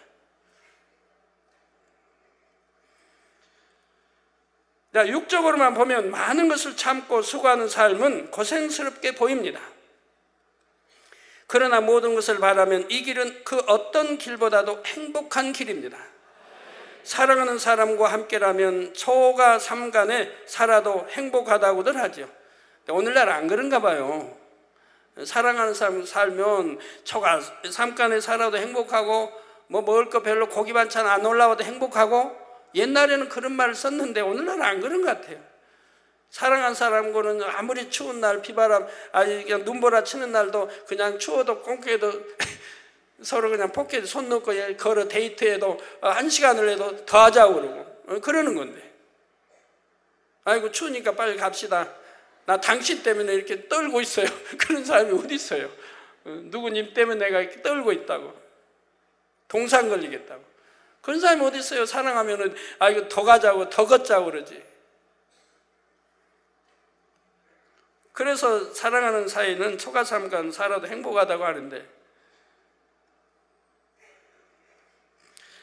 자, 육적으로만 보면 많은 것을 참고 수고하는 삶은 고생스럽게 보입니다. 그러나 모든 것을 바라면 이 길은 그 어떤 길보다도 행복한 길입니다. 사랑하는 사람과 함께라면 초가 삼간에 살아도 행복하다고들 하죠. 오늘날 안 그런가 봐요. 사랑하는 사람 살면 초가 삼간에 살아도 행복하고, 뭐 먹을 거 별로 고기 반찬 안 올라와도 행복하고, 옛날에는 그런 말을 썼는데 오늘날 안 그런 것 같아요. 사랑한 사람과는 아무리 추운 날, 비바람, 그냥 눈보라 치는 날도 그냥 추워도 꽁que도 서로 그냥 포켓에 손 넣고 걸어 데이트해도 1시간을 해도 더 하자고 그러고 그러는 건데, 아이고 추우니까 빨리 갑시다. 나 당신 때문에 이렇게 떨고 있어요. 그런 사람이 어디 있어요? 누구님 때문에 내가 이렇게 떨고 있다고, 동상 걸리겠다고. 그런 사람이 어디 있어요? 사랑하면은 이거 더 가자고, 더 걷자고 그러지. 그래서 사랑하는 사이는 초가 삼간 살아도 행복하다고 하는데,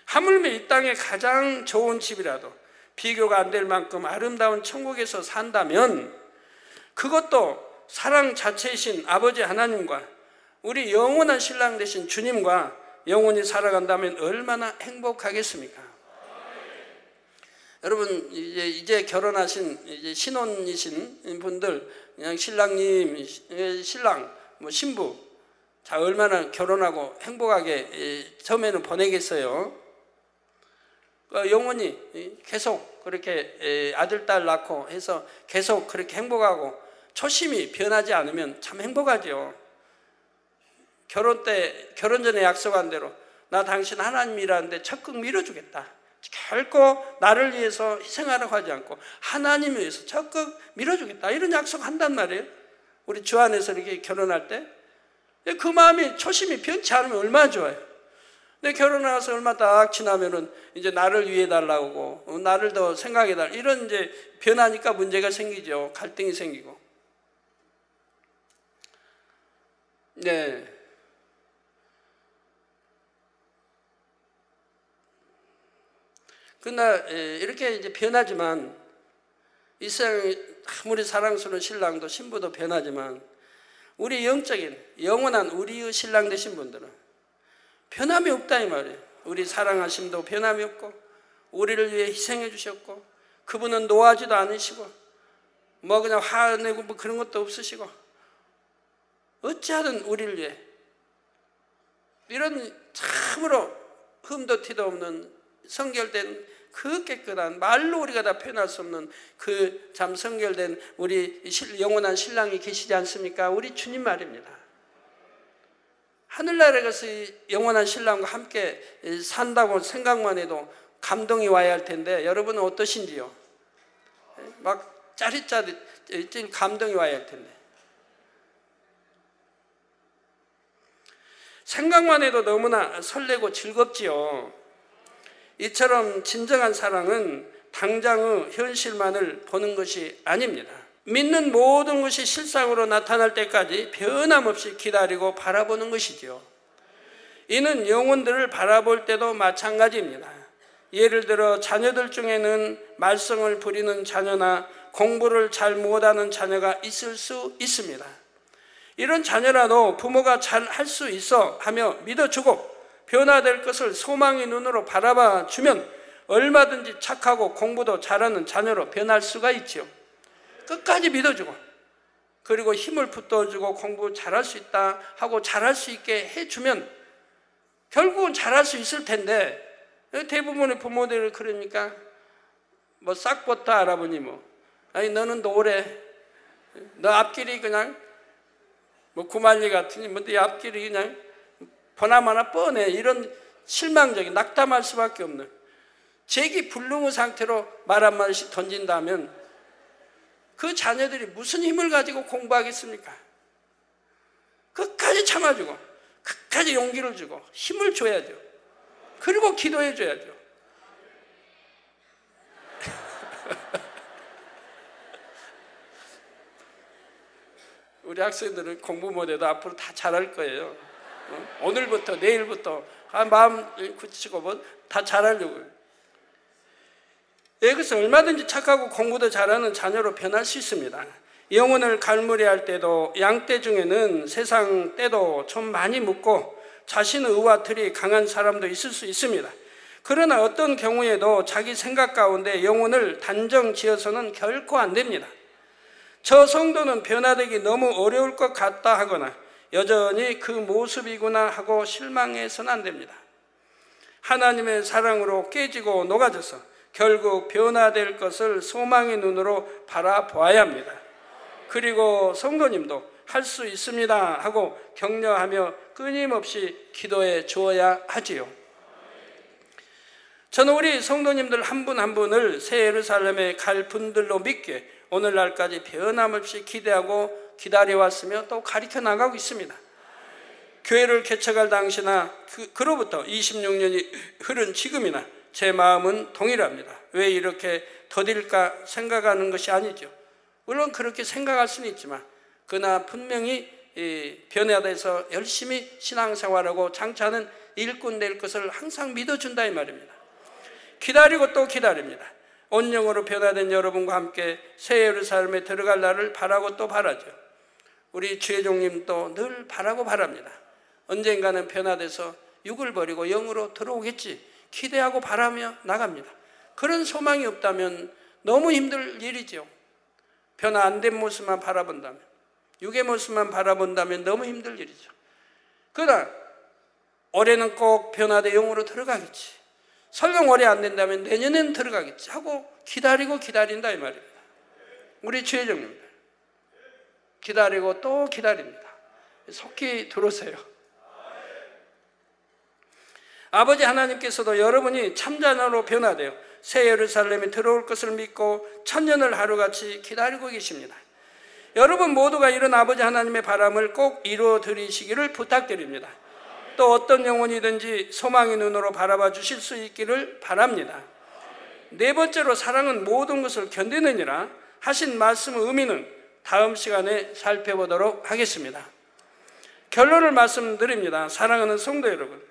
하물며 이 땅의 가장 좋은 집이라도 비교가 안 될 만큼 아름다운 천국에서 산다면 그것도 사랑 자체이신 아버지 하나님과 우리 영원한 신랑 되신 주님과 영원히 살아간다면 얼마나 행복하겠습니까? 여러분, 이제 결혼하신 이제 신혼이신 분들, 그냥 신랑님, 신랑, 뭐 신부, 자 얼마나 결혼하고 행복하게 처음에는 보내겠어요. 영원히 계속 그렇게 아들, 딸 낳고 해서 계속 그렇게 행복하고 초심이 변하지 않으면 참 행복하죠. 결혼 전에 약속한 대로 나 당신 하나님이라는데 적극 밀어주겠다. 결코 나를 위해서 희생하라고 하지 않고 하나님을 위해서 적극 밀어주겠다, 이런 약속 한단 말이에요. 우리 주 안에서 이렇게 결혼할 때 그 마음이, 초심이 변치 않으면 얼마나 좋아요. 근데 결혼해서 얼마 딱 지나면은 이제 나를 위해 달라고, 나를 더 생각해 달라, 이런 이제 변하니까 문제가 생기죠. 갈등이 생기고. 네. 그러나 이렇게 이제 변하지만, 이 세상에 아무리 사랑스러운 신랑도 신부도 변하지만 우리 영적인 영원한 우리의 신랑 되신 분들은 변함이 없다 이 말이에요. 우리 사랑하심도 변함이 없고, 우리를 위해 희생해 주셨고, 그분은 노하지도 않으시고, 뭐 그냥 화내고 뭐 그런 것도 없으시고, 어찌하든 우리를 위해 이런 참으로 흠도 티도 없는 성결된 그 깨끗한, 말로 우리가 다 표현할 수 없는 그 참 성결된 우리 영원한 신랑이 계시지 않습니까? 우리 주님 말입니다. 하늘나라에 가서 영원한 신랑과 함께 산다고 생각만 해도 감동이 와야 할 텐데, 여러분은 어떠신지요? 막 짜릿짜릿 감동이 와야 할 텐데, 생각만 해도 너무나 설레고 즐겁지요. 이처럼 진정한 사랑은 당장의 현실만을 보는 것이 아닙니다. 믿는 모든 것이 실상으로 나타날 때까지 변함없이 기다리고 바라보는 것이죠. 이는 영혼들을 바라볼 때도 마찬가지입니다. 예를 들어 자녀들 중에는 말썽을 부리는 자녀나 공부를 잘 못하는 자녀가 있을 수 있습니다. 이런 자녀라도 부모가 잘 할 수 있어 하며 믿어주고 변화될 것을 소망의 눈으로 바라봐 주면 얼마든지 착하고 공부도 잘하는 자녀로 변할 수가 있죠. 끝까지 믿어주고, 그리고 힘을 붙어주고 공부 잘할 수 있다 하고 잘할 수 있게 해주면 결국은 잘할 수 있을 텐데, 대부분의 부모들이 그러니까 뭐 싹부터 알아보니 뭐 아니 너는 노래, 너 앞길이 그냥 뭐 구만리 같으니 뭐 네 앞길이 그냥 보나마나 뻔해. 이런 실망적인, 낙담할 수밖에 없는 재기불능의 상태로 말 한마디씩 던진다면 그 자녀들이 무슨 힘을 가지고 공부하겠습니까? 끝까지 참아주고 끝까지 용기를 주고 힘을 줘야죠. 그리고 기도해 줘야죠. 우리 학생들은 공부 못해도 앞으로 다 잘할 거예요. 오늘부터 내일부터 마음 굳히고 뭐 다 잘하려고요. 예, 그래서 얼마든지 착하고 공부도 잘하는 자녀로 변할 수 있습니다. 영혼을 갈무리할 때도 양떼 중에는 세상 때도 좀 많이 묻고 자신의 의와 틀이 강한 사람도 있을 수 있습니다. 그러나 어떤 경우에도 자기 생각 가운데 영혼을 단정 지어서는 결코 안 됩니다. 저 성도는 변화되기 너무 어려울 것 같다 하거나 여전히 그 모습이구나 하고 실망해서는 안 됩니다. 하나님의 사랑으로 깨지고 녹아져서 결국 변화될 것을 소망의 눈으로 바라보아야 합니다. 그리고 성도님도 할 수 있습니다 하고 격려하며 끊임없이 기도해 주어야 하지요. 저는 우리 성도님들 한 분 한 분을 새 예루살렘에 갈 분들로 믿기에 오늘날까지 변함없이 기대하고 기다려왔으며 또 가르쳐 나가고 있습니다. 교회를 개척할 당시나 그로부터 26년이 흐른 지금이나 제 마음은 동일합니다. 왜 이렇게 더딜까 생각하는 것이 아니죠. 물론 그렇게 생각할 수는 있지만 그러나 분명히 변화돼서 열심히 신앙생활하고 장차는 일꾼 될 것을 항상 믿어준다 이 말입니다. 기다리고 또 기다립니다. 온영으로 변화된 여러분과 함께 새 예루살렘에 들어갈 날을 바라고 또 바라죠. 우리 주혜종님도 늘 바라고 바랍니다. 언젠가는 변화돼서 육을 버리고 영으로 들어오겠지 기대하고 바라며 나갑니다. 그런 소망이 없다면 너무 힘들 일이죠. 변화 안 된 모습만 바라본다면, 육의 모습만 바라본다면 너무 힘들 일이죠. 그러나 올해는 꼭 변화돼 영으로 들어가겠지, 설령 올해 안 된다면 내년엔 들어가겠지 하고 기다리고 기다린다 이 말입니다. 우리 주혜정님들 기다리고 또 기다립니다. 속히 들어오세요. 아버지 하나님께서도 여러분이 참자녀로 변화되어 새 예루살렘에 들어올 것을 믿고 천년을 하루같이 기다리고 계십니다. 여러분 모두가 이런 아버지 하나님의 바람을 꼭 이루어 드리시기를 부탁드립니다. 또 어떤 영혼이든지 소망의 눈으로 바라봐 주실 수 있기를 바랍니다. 네 번째로 사랑은 모든 것을 견디느니라 하신 말씀의 의미는 다음 시간에 살펴보도록 하겠습니다. 결론을 말씀드립니다. 사랑하는 성도 여러분,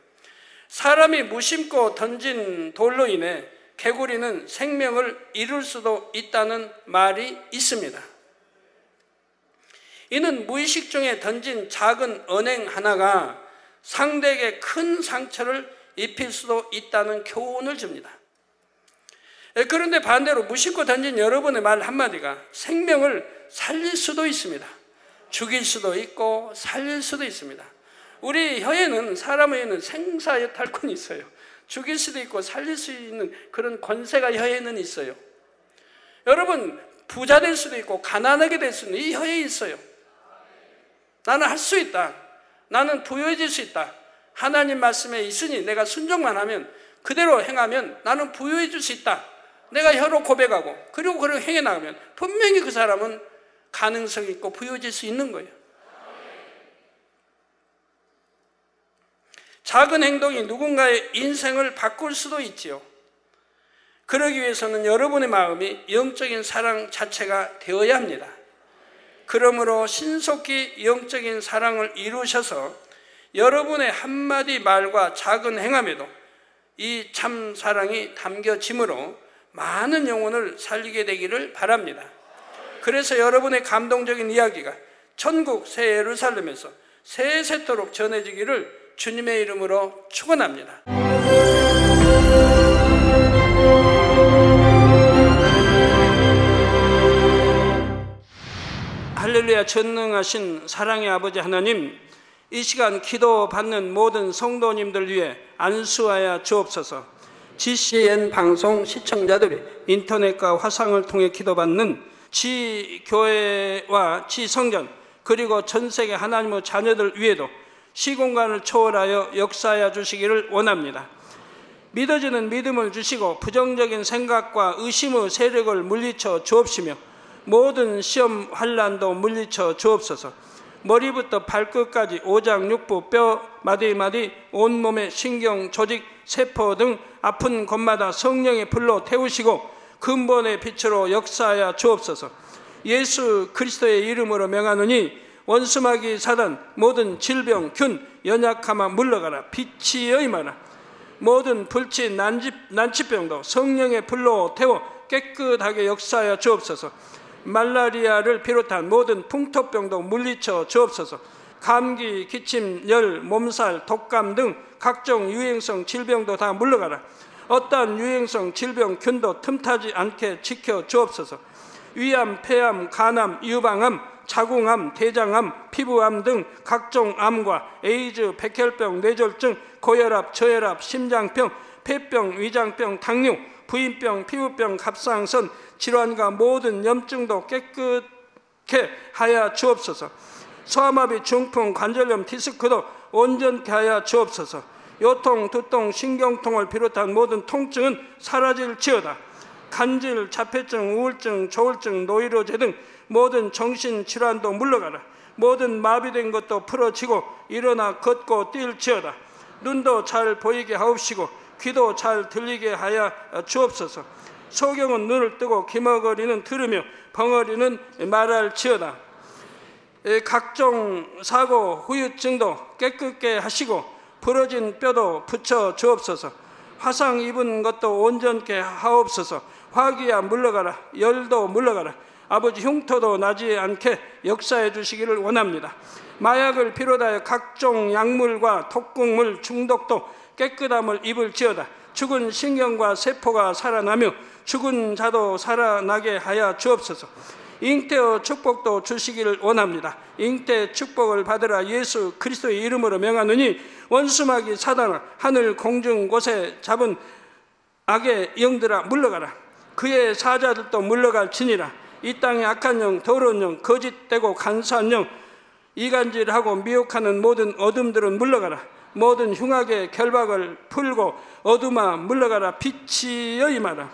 사람이 무심코 던진 돌로 인해 개구리는 생명을 잃을 수도 있다는 말이 있습니다. 이는 무의식 중에 던진 작은 언행 하나가 상대에게 큰 상처를 입힐 수도 있다는 교훈을 줍니다. 그런데 반대로 무심코 던진 여러분의 말 한마디가 생명을 살릴 수도 있습니다. 죽일 수도 있고 살릴 수도 있습니다. 우리 혀에는, 사람의 혀에는 생사여탈권이 있어요. 죽일 수도 있고 살릴 수 있는 그런 권세가 혀에는 있어요. 여러분 부자 될 수도 있고 가난하게 될 수는 이 혀에 있어요. 나는 할 수 있다, 나는 부유해질 수 있다, 하나님 말씀에 있으니 내가 순종만 하면, 그대로 행하면 나는 부유해질 수 있다, 내가 혀로 고백하고 그리고 그렇게 행해 나가면 분명히 그 사람은 가능성이 있고 부유해질 수 있는 거예요. 작은 행동이 누군가의 인생을 바꿀 수도 있지요. 그러기 위해서는 여러분의 마음이 영적인 사랑 자체가 되어야 합니다. 그러므로 신속히 영적인 사랑을 이루셔서 여러분의 한마디 말과 작은 행함에도 이 참 사랑이 담겨짐으로 많은 영혼을 살리게 되기를 바랍니다. 그래서 여러분의 감동적인 이야기가 천국 새 예루살렘에서 세세토록 전해지기를 주님의 이름으로 축원합니다. 할렐루야. 전능하신 사랑의 아버지 하나님, 이 시간 기도받는 모든 성도님들 위해 안수하여 주옵소서. GCN 방송 시청자들이 인터넷과 화상을 통해 기도받는 지교회와 지성전 그리고 전 세계 하나님의 자녀들 위에도 시공간을 초월하여 역사하여 주시기를 원합니다. 믿어지는 믿음을 주시고 부정적인 생각과 의심의 세력을 물리쳐 주옵시며 모든 시험 환난도 물리쳐 주옵소서. 머리부터 발끝까지 오장육부 뼈 마디마디 온몸의 신경 조직 세포 등 아픈 곳마다 성령의 불로 태우시고 근본의 빛으로 역사하여 주옵소서. 예수 그리스도의 이름으로 명하노니 원수마귀 사단 모든 질병 균 연약함아 물러가라. 빛이 임하라. 모든 불치 난치병도 성령의 불로 태워 깨끗하게 역사하여 주옵소서. 말라리아를 비롯한 모든 풍토병도 물리쳐 주옵소서. 감기, 기침, 열, 몸살, 독감 등 각종 유행성 질병도 다 물러가라. 어떠한 유행성 질병 균도 틈타지 않게 지켜 주옵소서. 위암, 폐암, 간암, 유방암, 자궁암, 대장암, 피부암 등 각종 암과 에이즈, 백혈병, 뇌졸중, 고혈압, 저혈압, 심장병, 폐병, 위장병, 당뇨, 부인병, 피부병, 갑상선 질환과 모든 염증도 깨끗게 하여 주옵소서. 소아마비, 중풍, 관절염, 디스크도 온전케 하여 주옵소서. 요통, 두통, 신경통을 비롯한 모든 통증은 사라질지어다. 간질, 자폐증, 우울증, 조울증, 노이로제 등 모든 정신질환도 물러가라. 모든 마비된 것도 풀어지고 일어나 걷고 뛸지어다. 눈도 잘 보이게 하옵시고 귀도 잘 들리게 하여 주옵소서. 소경은 눈을 뜨고 기머거리는 들으며 벙어리는 말할지어다. 각종 사고, 후유증도 깨끗게 하시고 부러진 뼈도 붙여 주옵소서. 화상 입은 것도 온전케 하옵소서. 화기야 물러가라. 열도 물러가라. 아버지 흉터도 나지 않게 역사해 주시기를 원합니다. 마약을 비롯하여 각종 약물과 독극물 중독도 깨끗함을 입을지어다. 죽은 신경과 세포가 살아나며 죽은 자도 살아나게 하여 주옵소서. 잉태의 축복도 주시기를 원합니다. 잉태 축복을 받으라. 예수 그리스도의 이름으로 명하노니 원수마귀 사단아 하늘 공중 곳에 잡은 악의 영들아 물러가라. 그의 사자들도 물러갈지니라. 이 땅의 악한 영, 더러운 영, 거짓되고 간사한 영, 이간질하고 미혹하는 모든 어둠들은 물러가라. 모든 흉악의 결박을 풀고 어둠아 물러가라. 빛이 임하라.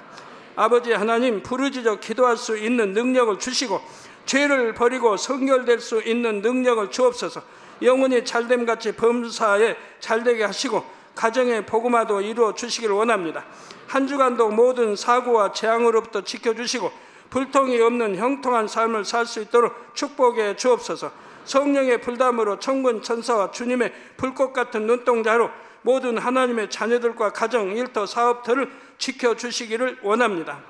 아버지 하나님, 부르짖어 기도할 수 있는 능력을 주시고 죄를 버리고 성결될 수 있는 능력을 주옵소서. 영혼이 잘됨같이 범사에 잘되게 하시고 가정의 복음화도 이루어 주시기를 원합니다. 한 주간도 모든 사고와 재앙으로부터 지켜주시고 불통이 없는 형통한 삶을 살 수 있도록 축복해 주옵소서. 성령의 불담으로 천군 천사와 주님의 불꽃 같은 눈동자로 모든 하나님의 자녀들과 가정, 일터, 사업터를 지켜주시기를 원합니다.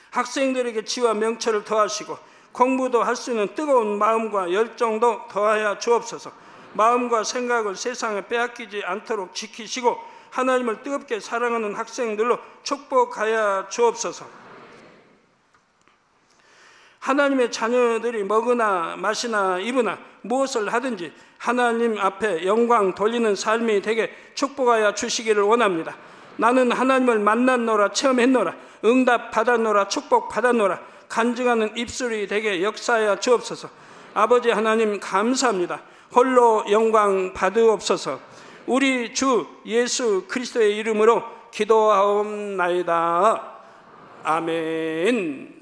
학생들에게 지와 명철을 더하시고 공부도 할 수 있는 뜨거운 마음과 열정도 더하여 주옵소서. 마음과 생각을 세상에 빼앗기지 않도록 지키시고 하나님을 뜨겁게 사랑하는 학생들로 축복하여 주옵소서. 하나님의 자녀들이 먹으나 마시나 입으나 무엇을 하든지 하나님 앞에 영광 돌리는 삶이 되게 축복하여 주시기를 원합니다. 나는 하나님을 만났노라, 체험했노라, 응답 받았노라, 축복 받았노라, 간증하는 입술이 되게 역사하여 주옵소서. 아버지 하나님 감사합니다. 홀로 영광 받으옵소서. 우리 주 예수 그리스도의 이름으로 기도하옵나이다. 아멘.